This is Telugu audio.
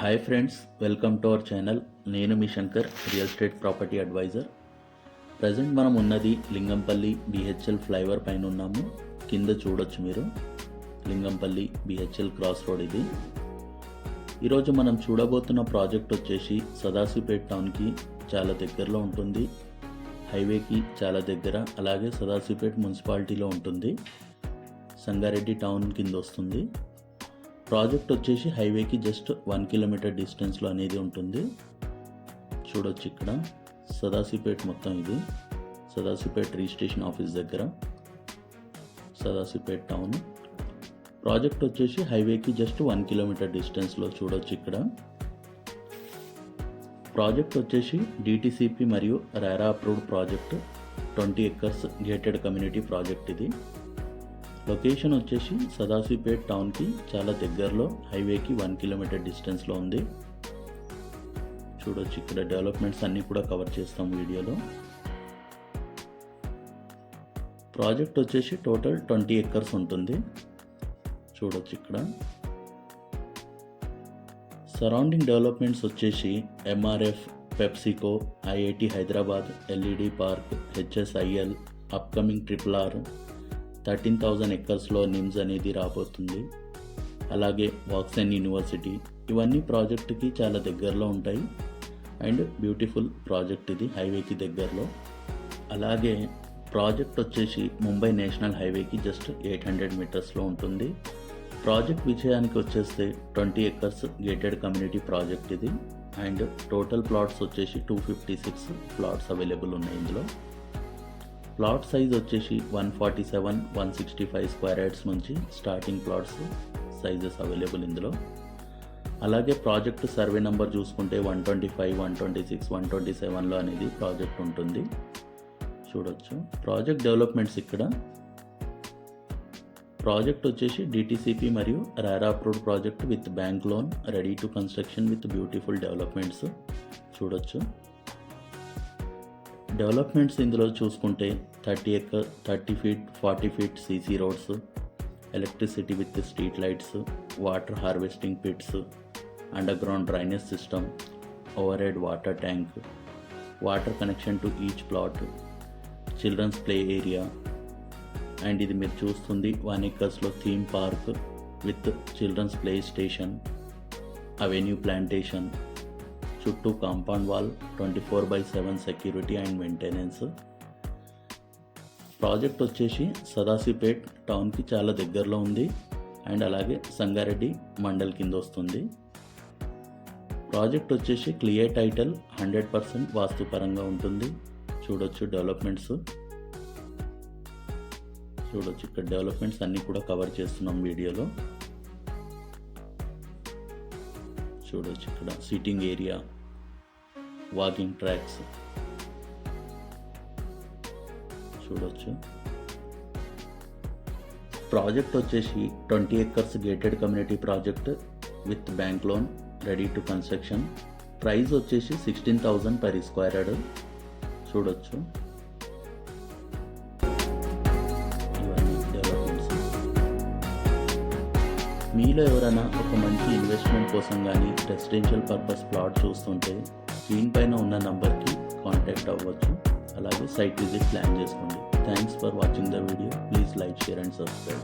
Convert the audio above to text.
Hi friends, welcome to our channel. నేను మీ Shankar, real estate property advisor. Present మనం ఉన్నది లింగంపల్లి బిహెచ్ఎల్ ఫ్లైఓవర్ పైన ఉన్నాము. కింద చూడొచ్చు మీరు లింగంపల్లి బిహెచ్ఎల్ క్రాస్ రోడ్ ఇది. ఈరోజు మనం చూడబోతున్న ప్రాజెక్ట్ వచ్చేసి సదాశివపేట్ టౌన్కి చాలా దగ్గరలో ఉంటుంది. హైవేకి చాలా దగ్గర, అలాగే సదాశివపేట్ మున్సిపాలిటీలో ఉంటుంది. సంగారెడ్డి టౌన్ కింద వస్తుంది. ప్రాజెక్ట్ వచ్చేసి హైవేకి జస్ట్ 1 కిలోమీటర్ డిస్టెన్స్లో అనేది ఉంటుంది. చూడొచ్చు ఇక్కడ సదాశివపేట్ మొత్తం ఇది సదాశివపేట్ రిజిస్ట్రేషన్ ఆఫీస్ దగ్గర సదాశివపేట్ టౌన్. ప్రాజెక్ట్ వచ్చేసి హైవేకి జస్ట్ 1 కిలోమీటర్ డిస్టెన్స్లో చూడొచ్చు ఇక్కడ. ప్రాజెక్ట్ వచ్చేసి డిటిసిపి మరియు RERA approved project. 20 acres gated community project ఇది. లొకేషన్ వచ్చేసి సదాశివపేట్ టౌన్కి చాలా దగ్గరలో, హైవేకి 1 కిలోమీటర్ డిస్టెన్స్లో ఉంది. చూడొచ్చు ఇక్కడ డెవలప్మెంట్స్ అన్నీ కూడా కవర్ చేస్తాం వీడియోలో. ప్రాజెక్ట్ వచ్చేసి టోటల్ 20 ఎకర్స్ ఉంటుంది. చూడొచ్చు ఇక్కడ సరౌండింగ్ డెవలప్మెంట్స్ వచ్చేసి MRF, PepsiCo, IIT Hyderabad, LED park, HSIL, upcoming RRR, 13,000 ఎకర్స్లో నిమ్స్ అనేది రాబోతుంది. అలాగే వాక్సన్ యూనివర్సిటీ, ఇవన్నీ ప్రాజెక్ట్కి చాలా దగ్గరలో ఉంటాయి. అండ్ బ్యూటిఫుల్ ప్రాజెక్ట్ ఇది, హైవేకి దగ్గరలో. అలాగే ప్రాజెక్ట్ వచ్చేసి ముంబై నేషనల్ హైవేకి జస్ట్ 800 మీటర్స్లో ఉంటుంది. ప్రాజెక్ట్ విషయానికి వచ్చేస్తే 20 ఎకర్స్ గేటెడ్ కమ్యూనిటీ ప్రాజెక్ట్ ఇది. అండ్ టోటల్ ప్లాట్స్ వచ్చేసి 256 ప్లాట్స్ అవైలబుల్ ఉన్నాయి ఇందులో. ప్లాట్ సైజ్ వచ్చేసి 147, 165 స్క్వేర్ యార్డ్స్ నుంచి స్టార్టింగ్ ప్లాట్స్ సైజెస్ అవైలబుల్ ఇందులో. అలాగే ప్రాజెక్ట్ సర్వే నెంబర్ చూసుకుంటే 125, 126, 127లో అనేది ప్రాజెక్ట్ ఉంటుంది. చూడొచ్చు ప్రాజెక్ట్ డెవలప్మెంట్స్ ఇక్కడ. ప్రాజెక్ట్ వచ్చేసి డిటిసిపి మరియు RERA approved project with bank loan, ready to construction with beautiful developments. చూడొచ్చు డెవలప్మెంట్స్ ఇందులో చూసుకుంటే 30 feet 40 feet CC roads, electricity with street lights, water harvesting pits, underground drainage system, overhead water tank, water connection to each plot, children's play area. And ఇది మీరు చూస్తుంది 1 ఎకర్స్లో theme park with children's play station, avenue plantation, చుట్టూ compound wall, 24/7 security and maintenance. Project వచ్చేసి సదాశివపేట్ టౌన్కి చాలా దగ్గరలో ఉంది. అండ్ అలాగే సంగారెడ్డి మండల్ కింద వస్తుంది. ప్రాజెక్ట్ వచ్చేసి క్లియర్ టైటిల్, 100% వాస్తుపరంగా ఉంటుంది. చూడొచ్చు డెవలప్మెంట్స్. చూడొచ్చు ఇక్కడ డెవలప్మెంట్స్ అన్నీ కూడా కవర్ చేస్తున్నాం వీడియోలో. చూడొచ్చు ఇక్కడ సిట్టింగ్ ఏరియా, వాకింగ్ ట్రాక్స్. చూడొచ్చు ప్రాజెక్ట్ వచ్చేసి 20 acres gated community project with bank loan, ready to construction. Price వచ్చేసి 16,000 per స్క్వేర్ యార్డ్. చూడొచ్చు మీలో ఎవరైనా ఒక మంచి ఇన్వెస్ట్మెంట్ కోసం కానీ రెసిడెన్షియల్ పర్పస్ ప్లాట్ చూస్తుంటే స్క్రీన్ పైన ఉన్న నంబర్కి కాంటాక్ట్ అవ్వచ్చు. అలాగే సైట్ విజిట్ ప్లాన్ చేసుకోండి. Thanks for watching the video. Please like, share and subscribe.